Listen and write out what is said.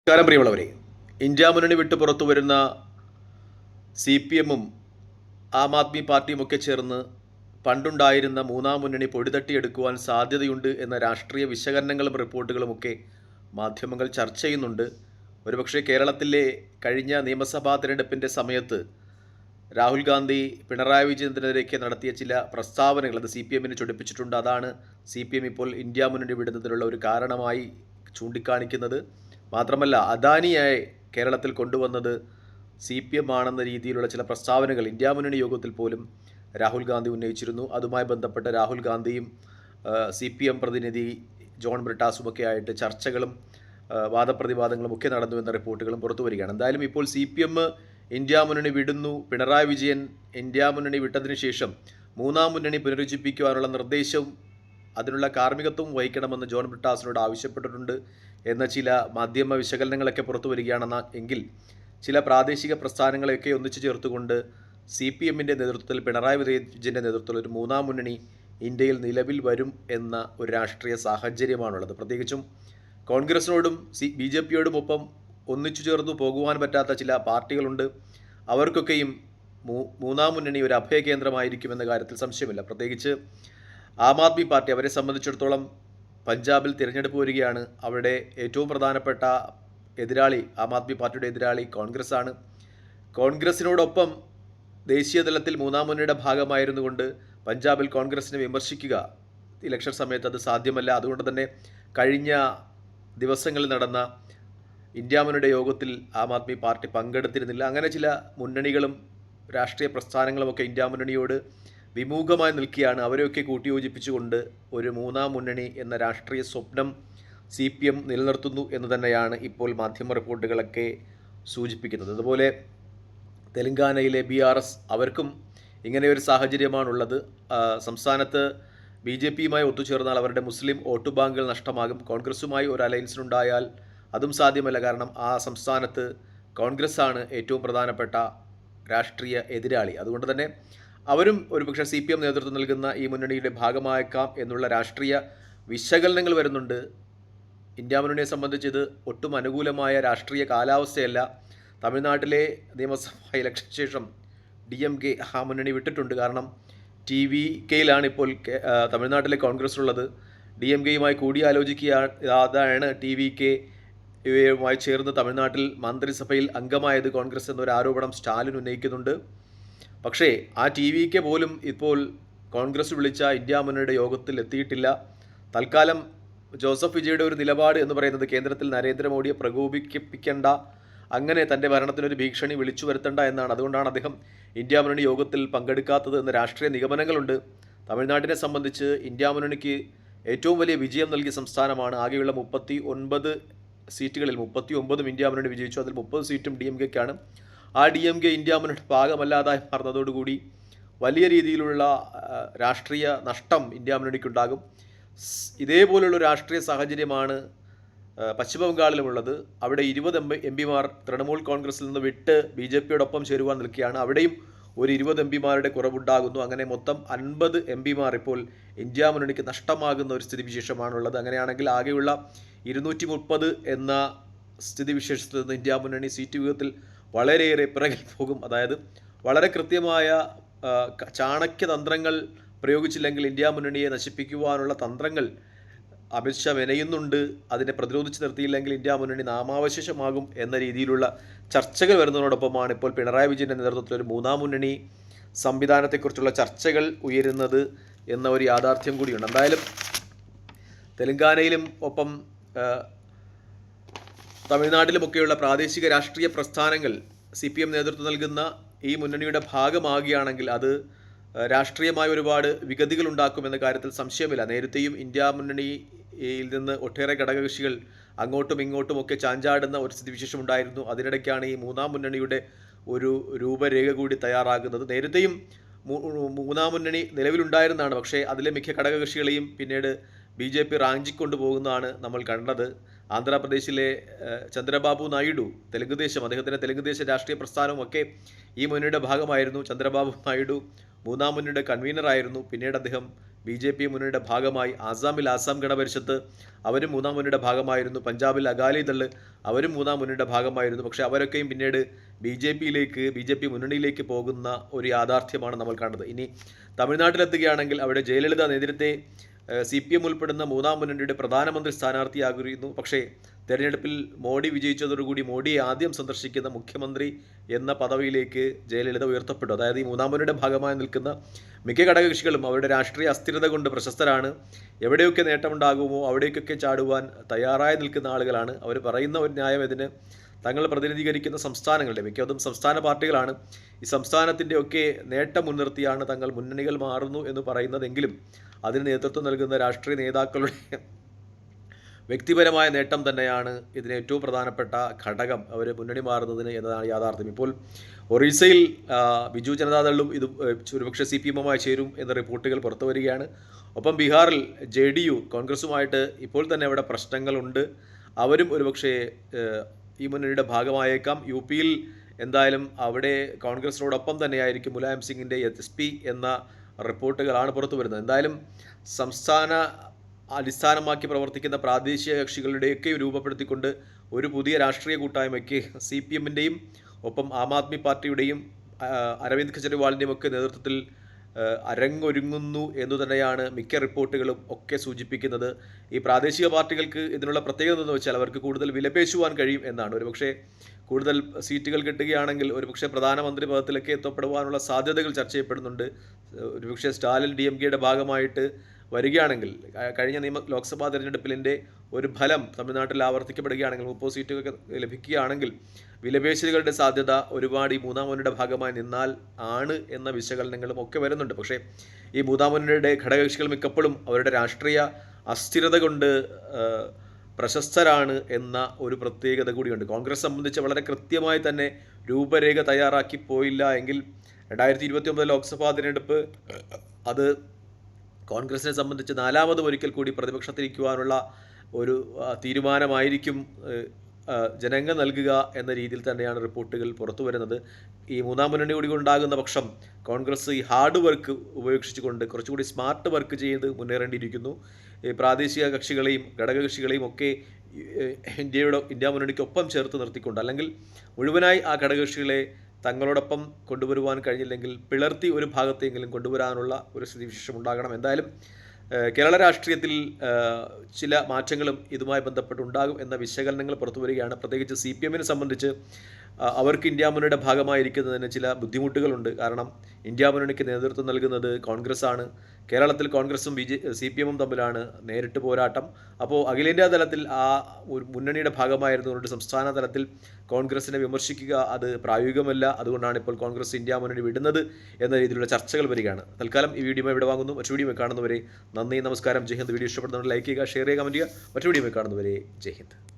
നമസ്കാരം പ്രിയമുള്ളവരെ. ഇന്ത്യ മുന്നണി വിട്ട് പുറത്തു വരുന്ന CPM-ഉം ആം ആദ്മി പാർട്ടിയുമൊക്കെ ചേർന്ന് പണ്ടുണ്ടായിരുന്ന മൂന്നാം മുന്നണി പൊടിതട്ടിയെടുക്കുവാൻ സാധ്യതയുണ്ട് എന്ന രാഷ്ട്രീയ വിശകലനങ്ങളും റിപ്പോർട്ടുകളുമൊക്കെ മാധ്യമങ്ങൾ ചർച്ച ചെയ്യുന്നുണ്ട്. ഒരുപക്ഷെ കേരളത്തിലെ കഴിഞ്ഞ നിയമസഭാ തിരഞ്ഞെടുപ്പിൻ്റെ സമയത്ത് രാഹുൽ ഗാന്ധി പിണറായി വിജയനെതിരെയൊക്കെ നടത്തിയ ചില പ്രസ്താവനകൾ അത് CPM-നെ ചൊടിപ്പിച്ചിട്ടുണ്ട്. അതാണ് CPM ഇപ്പോൾ ഇന്ത്യ മുന്നണി വിടുന്നതിനുള്ള ഒരു കാരണമായി ചൂണ്ടിക്കാണിക്കുന്നത്. മാത്രമല്ല, അദാനിയെ കേരളത്തിൽ കൊണ്ടുവന്നത് CPM ആണെന്ന രീതിയിലുള്ള ചില പ്രസ്താവനകൾ ഇന്ത്യ മുന്നണി യോഗത്തിൽ പോലും രാഹുൽ ഗാന്ധി ഉന്നയിച്ചിരുന്നു. അതുമായി ബന്ധപ്പെട്ട് രാഹുൽ ഗാന്ധിയും CPM പ്രതിനിധി ജോൺ ബ്രിട്ടാസുമൊക്കെ ആയിട്ട് ചർച്ചകളും വാദപ്രതിവാദങ്ങളും ഒക്കെ നടന്നു എന്ന റിപ്പോർട്ടുകളും പുറത്തു വരികയാണ്. എന്തായാലും ഇപ്പോൾ CPM ഇന്ത്യ മുന്നണി വിടുന്നു. പിണറായി വിജയൻ ഇന്ത്യ മുന്നണി വിട്ടതിന് ശേഷം മൂന്നാം മുന്നണി പുനരുജ്ജീവിപ്പിക്കുവാനുള്ള നിർദ്ദേശവും അതിനുള്ള കാർമ്മികത്വം വഹിക്കണമെന്ന് ജോൺ ബ്രിട്ടാസിനോട് ആവശ്യപ്പെട്ടിട്ടുണ്ട് എന്ന ചില മാധ്യമ വിശകലനങ്ങളൊക്കെ പുറത്തു വരികയാണെന്ന എങ്കിൽ ചില പ്രാദേശിക പ്രസ്ഥാനങ്ങളെയൊക്കെ ഒന്നിച്ചു ചേർത്തുകൊണ്ട് CPM-ൻ്റെ നേതൃത്വത്തിൽ പിണറായി വിജയൻ്റെ നേതൃത്വത്തിൽ ഒരു മൂന്നാം മുന്നണി ഇന്ത്യയിൽ നിലവിൽ വരും എന്ന ഒരു രാഷ്ട്രീയ സാഹചര്യമാണുള്ളത്. പ്രത്യേകിച്ചും കോൺഗ്രസിനോടും BJP-യോടും ഒപ്പം ഒന്നിച്ചു ചേർന്നു പോകുവാൻ പറ്റാത്ത ചില പാർട്ടികളുണ്ട്. അവർക്കൊക്കെയും മൂന്നാം മുന്നണി ഒരു അഭയകേന്ദ്രമായിരിക്കുമെന്ന കാര്യത്തിൽ സംശയമില്ല. പ്രത്യേകിച്ച് ആം ആദ്മി പാർട്ടി, അവരെ സംബന്ധിച്ചിടത്തോളം പഞ്ചാബിൽ തിരഞ്ഞെടുപ്പ് വരികയാണ്. അവിടെ ഏറ്റവും പ്രധാനപ്പെട്ട എതിരാളി, ആം ആദ്മി പാർട്ടിയുടെ എതിരാളി കോൺഗ്രസ് ആണ്. കോൺഗ്രസിനോടൊപ്പം ദേശീയ തലത്തിൽ മൂന്നാം മുന്നണിയുടെ ഭാഗമായിരുന്നു കൊണ്ട് പഞ്ചാബിൽ കോൺഗ്രസിനെ വിമർശിക്കുക ഇലക്ഷൻ സമയത്ത് അത് സാധ്യമല്ല. അതുകൊണ്ട് തന്നെ കഴിഞ്ഞ ദിവസങ്ങളിൽ നടന്ന ഇന്ത്യ മുന്നണിയുടെ യോഗത്തിൽ ആം ആദ്മി പാർട്ടി പങ്കെടുത്തിരുന്നില്ല. അങ്ങനെ ചില മുന്നണികളും രാഷ്ട്രീയ പ്രസ്ഥാനങ്ങളുമൊക്കെ ഇന്ത്യ മുന്നണിയോട് വിമുഖമായി നിൽക്കുകയാണ്. അവരെയൊക്കെ കൂട്ടിയോജിപ്പിച്ചുകൊണ്ട് ഒരു മൂന്നാം മുന്നണി എന്ന രാഷ്ട്രീയ സ്വപ്നം CPM നിലനിർത്തുന്നു എന്ന് തന്നെയാണ് ഇപ്പോൾ മാധ്യമ റിപ്പോർട്ടുകളൊക്കെ സൂചിപ്പിക്കുന്നത്. അതുപോലെ തെലങ്കാനയിലെ BRS, അവർക്കും ഇങ്ങനെയൊരു സാഹചര്യമാണുള്ളത്. സംസ്ഥാനത്ത് BJP-യുമായി ഒത്തുചേർന്നാൽ അവരുടെ മുസ്ലിം വോട്ട് ബാങ്കുകൾ നഷ്ടമാകും. കോൺഗ്രസുമായി ഒരു അലയൻസിനുണ്ടായാൽ അതും സാധ്യമല്ല. കാരണം ആ സംസ്ഥാനത്ത് കോൺഗ്രസ്സാണ് ഏറ്റവും പ്രധാനപ്പെട്ട രാഷ്ട്രീയ എതിരാളി. അതുകൊണ്ട് തന്നെ അവരും ഒരുപക്ഷെ CPM നേതൃത്വം നൽകുന്ന ഈ മുന്നണിയുടെ ഭാഗമായേക്കാം എന്നുള്ള രാഷ്ട്രീയ വിശകലനങ്ങൾ വരുന്നുണ്ട്. ഇന്ത്യ മുന്നണിയെ സംബന്ധിച്ച് ഇത് ഒട്ടും അനുകൂലമായ രാഷ്ട്രീയ കാലാവസ്ഥയല്ല. തമിഴ്നാട്ടിലെ നിയമസഭാ ഇലക്ഷൻ ശേഷം DMK ആ മുന്നണി വിട്ടിട്ടുണ്ട്. കാരണം TVK-യിലാണ് ഇപ്പോൾ തമിഴ്നാട്ടിലെ കോൺഗ്രസ് ഉള്ളത്. DMK-യുമായി കൂടിയാലോചിക്കുകയാണ് TVK-യുമായി ചേർന്ന് തമിഴ്നാട്ടിൽ മന്ത്രിസഭയിൽ അംഗമായത് കോൺഗ്രസ് എന്നൊരു ആരോപണം സ്റ്റാലിൻ ഉന്നയിക്കുന്നുണ്ട്. പക്ഷേ ആ TVK പോലും ഇപ്പോൾ കോൺഗ്രസ് വിളിച്ച ഇന്ത്യ മുന്നണിയുടെ യോഗത്തിൽ എത്തിയിട്ടില്ല. തൽക്കാലം ജോസഫ് വിജയുടെ ഒരു നിലപാട് എന്ന് പറയുന്നത് കേന്ദ്രത്തിൽ നരേന്ദ്രമോദിയെ പ്രകോപിപ്പിക്കേണ്ട, അങ്ങനെ തൻ്റെ ഭരണത്തിനൊരു ഭീഷണി വിളിച്ചു വരുത്തേണ്ട എന്നാണ്. അതുകൊണ്ടാണ് അദ്ദേഹം ഇന്ത്യ മുന്നണി യോഗത്തിൽ പങ്കെടുക്കാത്തത് എന്ന രാഷ്ട്രീയ നിഗമനങ്ങളുണ്ട്. തമിഴ്നാട്ടിനെ സംബന്ധിച്ച് ഇന്ത്യ മുന്നണിക്ക് ഏറ്റവും വലിയ വിജയം നൽകിയ സംസ്ഥാനമാണ്. ആകെയുള്ള 39 സീറ്റുകളിൽ 39 ഇന്ത്യ മുന്നണി വിജയിച്ചു. അതിൽ 30 സീറ്റും DMK-ക്കാണ്. ആ DMK ഇന്ത്യ മുന്നണിയുടെ ഭാഗമല്ലാതായി മാറുന്നതോടുകൂടി വലിയ രീതിയിലുള്ള രാഷ്ട്രീയ നഷ്ടം ഇന്ത്യ മുന്നണിക്കുണ്ടാകും. ഇതേപോലുള്ള രാഷ്ട്രീയ സാഹചര്യമാണ് പശ്ചിമ ബംഗാളിലുമുള്ളത്. അവിടെ 20 MP-മാർ തൃണമൂൽ കോൺഗ്രസിൽ നിന്ന് വിട്ട് BJP-യോടൊപ്പം ചേരുവാൻ നിൽക്കുകയാണ്. അവിടെയും ഒരു 20 MP-മാരുടെ കുറവുണ്ടാകുന്നു. അങ്ങനെ മൊത്തം 50 MP-മാർ ഇപ്പോൾ ഇന്ത്യ മുന്നണിക്ക് നഷ്ടമാകുന്ന ഒരു സ്ഥിതിവിശേഷമാണുള്ളത്. അങ്ങനെയാണെങ്കിൽ ആകെയുള്ള 230 എന്ന സ്ഥിതിവിശേഷത്തിൽ നിന്ന് ഇന്ത്യ മുന്നണി സീറ്റ് വിഹിതത്തിൽ വളരെയേറെ പിറകിൽ പോകും. അതായത് വളരെ കൃത്യമായ ചാണക്യതന്ത്രങ്ങൾ പ്രയോഗിച്ചില്ലെങ്കിൽ ഇന്ത്യ മുന്നണിയെ നശിപ്പിക്കുവാനുള്ള തന്ത്രങ്ങൾ അമിത്ഷാ മെനയുന്നുണ്ട്. അതിനെ പ്രതിരോധിച്ച് നിർത്തിയില്ലെങ്കിൽ ഇന്ത്യ മുന്നണി നാമാവശേഷമാകും എന്ന രീതിയിലുള്ള ചർച്ചകൾ വരുന്നതിനോടൊപ്പമാണ് ഇപ്പോൾ പിണറായി വിജയൻ്റെ നേതൃത്വത്തിൽ ഒരു മൂന്നാം മുന്നണി സംവിധാനത്തെക്കുറിച്ചുള്ള ചർച്ചകൾ ഉയരുന്നത് എന്ന ഒരു യാഥാർത്ഥ്യം കൂടിയുണ്ട്. എന്തായാലും തെലങ്കാനയിലും ഒപ്പം തമിഴ്നാട്ടിലുമൊക്കെയുള്ള പ്രാദേശിക രാഷ്ട്രീയ പ്രസ്ഥാനങ്ങൾ CPM നേതൃത്വം നൽകുന്ന ഈ മുന്നണിയുടെ ഭാഗമാകുകയാണെങ്കിൽ അത് രാഷ്ട്രീയമായ ഒരുപാട് വിഗതികൾ ഉണ്ടാക്കുമെന്ന കാര്യത്തിൽ സംശയമില്ല. നേരത്തെയും ഇന്ത്യ മുന്നണിയിൽ നിന്ന് ഒട്ടേറെ ഘടകകക്ഷികൾ അങ്ങോട്ടും ഇങ്ങോട്ടുമൊക്കെ ചാഞ്ചാടുന്ന ഒരു സ്ഥിതിവിശേഷം ഉണ്ടായിരുന്നു. അതിനിടയ്ക്കാണ് ഈ മൂന്നാം മുന്നണിയുടെ ഒരു രൂപരേഖ കൂടി തയ്യാറാകുന്നത്. നേരത്തെയും മൂന്നാം മുന്നണി നിലവിലുണ്ടായിരുന്നതാണ്. പക്ഷേ അതിലെ മിക്ക ഘടകകക്ഷികളെയും പിന്നീട് BJP റാഞ്ചിക്കൊണ്ടു പോകുന്നതാണ് നമ്മൾ കണ്ടത്. ആന്ധ്രാപ്രദേശിലെ ചന്ദ്രബാബു നായിഡു, അദ്ദേഹത്തിൻ്റെ തെലുങ്കുദേശ രാഷ്ട്രീയ പ്രസ്ഥാനവുമൊക്കെ ഈ മുന്നണിയുടെ ഭാഗമായിരുന്നു. ചന്ദ്രബാബു നായിഡു മൂന്നാം മുന്നണിയുടെ കൺവീനറായിരുന്നു. പിന്നീട് അദ്ദേഹം BJP മുന്നണിയുടെ ഭാഗമായി. ആസാമിൽ ആസാം ഗണപരിഷത്ത് അവരും മൂന്നാം മുന്നണിയുടെ ഭാഗമായിരുന്നു. പഞ്ചാബിൽ അകാലിദൾ അവരും മൂന്നാം മുന്നണിയുടെ ഭാഗമായിരുന്നു. പക്ഷേ അവരൊക്കെയും പിന്നീട് BJP മുന്നണിയിലേക്ക് പോകുന്ന ഒരു യാഥാർത്ഥ്യമാണ് നമ്മൾ കണ്ടത്. ഇനി തമിഴ്നാട്ടിലെത്തുകയാണെങ്കിൽ അവിടെ ജയലളിത നേതൃത്വത്തെ CPM ഉൾപ്പെടുന്ന മൂന്നാം മുന്നണിയുടെ പ്രധാനമന്ത്രി സ്ഥാനാർത്ഥിയാകുന്നു. പക്ഷേ തെരഞ്ഞെടുപ്പിൽ മോഡി വിജയിച്ചതോടുകൂടി മോഡിയെ ആദ്യം സന്ദർശിക്കുന്ന മുഖ്യമന്ത്രി എന്ന പദവിയിലേക്ക് ജയലളിത ഉയർത്തപ്പെട്ടു. അതായത് ഈ മൂന്നാം മുന്നണിയുടെ ഭാഗമായി നിൽക്കുന്ന മിക്ക ഘടകകക്ഷികളും അവരുടെ രാഷ്ട്രീയ അസ്ഥിരത കൊണ്ട് പ്രശസ്തരാണ്. എവിടെയൊക്കെ നേട്ടമുണ്ടാകുമോ അവിടേക്കൊക്കെ ചാടുവാൻ തയ്യാറായി നിൽക്കുന്ന ആളുകളാണ്. അവർ പറയുന്ന ഒരു ന്യായം ഇതിന് തങ്ങൾ പ്രതിനിധീകരിക്കുന്ന സംസ്ഥാനങ്ങളുടെ മിക്കതും സംസ്ഥാന പാർട്ടികളാണ്. ഈ സംസ്ഥാനത്തിൻ്റെയൊക്കെ നേട്ടം മുൻനിർത്തിയാണ് തങ്ങൾ മുന്നണികൾ മാറുന്നു എന്ന് പറയുന്നതെങ്കിലും അതിന് നേതൃത്വം നൽകുന്ന രാഷ്ട്രീയ നേതാക്കളുടെ വ്യക്തിപരമായ നേട്ടം തന്നെയാണ് ഇതിന് ഏറ്റവും പ്രധാനപ്പെട്ട ഘടകം അവർ മുന്നണി മാറുന്നതിന് എന്നതാണ് യാഥാർത്ഥ്യം. ഇപ്പോൾ ഒറീസയിൽ ബിജു ജനതാദളും ഇത് ഒരുപക്ഷെ CPM-മായി ചേരും എന്ന റിപ്പോർട്ടുകൾ പുറത്തു വരികയാണ്. ഒപ്പം ബീഹാറിൽ JDU കോൺഗ്രസുമായിട്ട് ഇപ്പോൾ തന്നെ അവിടെ പ്രശ്നങ്ങളുണ്ട്. അവരും ഒരുപക്ഷെ ഈ മുന്നണിയുടെ ഭാഗമായേക്കാം. UP-യിൽ എന്തായാലും അവിടെ കോൺഗ്രസിനോടൊപ്പം തന്നെയായിരിക്കും മുലായം സിംഗിൻ്റെ SP എന്ന റിപ്പോർട്ടുകളാണ് പുറത്തു വരുന്നത്. എന്തായാലും സംസ്ഥാന അടിസ്ഥാനമാക്കി പ്രവർത്തിക്കുന്ന പ്രാദേശിക കക്ഷികളുടെയൊക്കെ രൂപപ്പെടുത്തിക്കൊണ്ട് ഒരു പുതിയ രാഷ്ട്രീയ കൂട്ടായ്മയ്ക്ക് CPM-ൻ്റെയും ഒപ്പം ആം ആദ്മി പാർട്ടിയുടെയും അരവിന്ദ് കെജ്രിവാളിൻ്റെയും ഒക്കെ നേതൃത്വത്തിൽ അരങ്ങൊരുങ്ങുന്നു എന്നു തന്നെയാണ് മിക്ക റിപ്പോർട്ടുകളും ഒക്കെ സൂചിപ്പിക്കുന്നത്. ഈ പ്രാദേശിക പാർട്ടികൾക്ക് ഇതിനുള്ള പ്രത്യേകത എന്ന് വെച്ചാൽ അവർക്ക് കൂടുതൽ വിലപേശുവാൻ കഴിയും എന്നാണ്. ഒരുപക്ഷെ കൂടുതൽ സീറ്റുകൾ കിട്ടുകയാണെങ്കിൽ ഒരുപക്ഷെ പ്രധാനമന്ത്രി പദത്തിലേക്ക് എത്തപ്പെടുവാനുള്ള സാധ്യതകൾ ചർച്ച ചെയ്യപ്പെടുന്നുണ്ട്. ഒരുപക്ഷെ സ്റ്റാലിൻ DMK-യുടെ ഭാഗമായിട്ട് വരികയാണെങ്കിൽ കഴിഞ്ഞ ലോക്സഭാ തെരഞ്ഞെടുപ്പിൻ്റെ ഒരു ഫലം തമിഴ്നാട്ടിൽ ആവർത്തിക്കപ്പെടുകയാണെങ്കിൽ 30 സീറ്റുകൾ ലഭിക്കുകയാണെങ്കിൽ വിലപേശലുകളുടെ സാധ്യത ഒരുപാട് ഈ മൂന്നാം മുന്നണിയുടെ ഭാഗമായി നിന്നാൽ ആണ് എന്ന വിശകലനങ്ങളും ഒക്കെ വരുന്നുണ്ട്. പക്ഷേ ഈ മൂന്നാം മുന്നണിയുടെ ഘടകകക്ഷികൾ മിക്കപ്പോഴും അവരുടെ രാഷ്ട്രീയ അസ്ഥിരത കൊണ്ട് പ്രശസ്തരാണ് എന്ന ഒരു പ്രത്യേകത കൂടിയുണ്ട്. കോൺഗ്രസ് സംബന്ധിച്ച് വളരെ കൃത്യമായി തന്നെ രൂപരേഖ തയ്യാറാക്കി പോയില്ല എങ്കിൽ 2029 ലോക്സഭാ തിരഞ്ഞെടുപ്പ് അത് കോൺഗ്രസിനെ സംബന്ധിച്ച് നാലാമതും ഒരിക്കൽ കൂടി പ്രതിപക്ഷത്തിരിക്കുവാനുള്ള ഒരു തീരുമാനമായിരിക്കും ജനങ്ങൾ നൽകുക എന്ന രീതിയിൽ തന്നെയാണ് റിപ്പോർട്ടുകൾ പുറത്തു വരുന്നത്. ഈ മൂന്നാം മുന്നണി കൂടി ഉണ്ടാകുന്ന പക്ഷം കോൺഗ്രസ് ഈ ഹാർഡ് വർക്ക് ഉപേക്ഷിച്ചുകൊണ്ട് കുറച്ചുകൂടി സ്മാർട്ട് വർക്ക് ചെയ്ത് മുന്നേറേണ്ടിയിരിക്കുന്നു. ഈ പ്രാദേശിക കക്ഷികളെയും ഘടകകക്ഷികളെയും ഒക്കെ ഇന്ത്യ മുന്നണിക്കൊപ്പം ചേർത്ത് നിർത്തിക്കൊണ്ട്, അല്ലെങ്കിൽ മുഴുവനായി ആ ഘടകകക്ഷികളെ തങ്ങളോടൊപ്പം കൊണ്ടുവരുവാൻ കഴിഞ്ഞില്ലെങ്കിൽ പിളർത്തി ഒരു ഭാഗത്തെങ്കിലും കൊണ്ടുവരാനുള്ള ഒരു സ്ഥിതിവിശേഷം ഉണ്ടാകണം. എന്തായാലും കേരള രാഷ്ട്രീയത്തിൽ ചില മാറ്റങ്ങളും ഇതുമായി ബന്ധപ്പെട്ടുണ്ടാകും എന്ന വിശകലനങ്ങൾ പുറത്തു വരികയാണ്. പ്രത്യേകിച്ച് CPM-നെ സംബന്ധിച്ച് അവർക്ക് ഇന്ത്യ മുന്നണിയുടെ ഭാഗമായിരിക്കുന്നതിന് ചില ബുദ്ധിമുട്ടുകളുണ്ട്. കാരണം ഇന്ത്യ മുന്നണിക്ക് നേതൃത്വം നൽകുന്നത് കോൺഗ്രസ്സാണ്. കേരളത്തിൽ കോൺഗ്രസും CPM-ഉം തമ്മിലാണ് നേരിട്ട് പോരാട്ടം. അപ്പോൾ അഖിലേന്ത്യാ തലത്തിൽ ആ ഒരു മുന്നണിയുടെ ഭാഗമായിരുന്നുകൊണ്ട് സംസ്ഥാന തലത്തിൽ കോൺഗ്രസിനെ വിമർശിക്കുക അത് പ്രായോഗികമല്ല. അതുകൊണ്ടാണ് ഇപ്പോൾ കോൺഗ്രസ് ഇന്ത്യ മുന്നണി വിടുന്നത് എന്ന രീതിയിലുള്ള ചർച്ചകൾ വരികയാണ്. തൽക്കാലം ഈ വീഡിയോ ഇവിടെ വാങ്ങുന്നു. മറ്റു വീഡിയോ കാണുന്നവരെ നന്ദി, നമസ്കാരം, ജയ് ഹിന്ദ്. വീഡിയോ ഇഷ്ടപ്പെടുന്നവർ ലൈക്ക് ചെയ്യുക, ഷെയർ ചെയ്യുക, കമൻറ്റ് ചെയ്യുക. മറ്റു വീഡിയോ കാണുന്നവരെ ജയ് ഹിന്ദ്.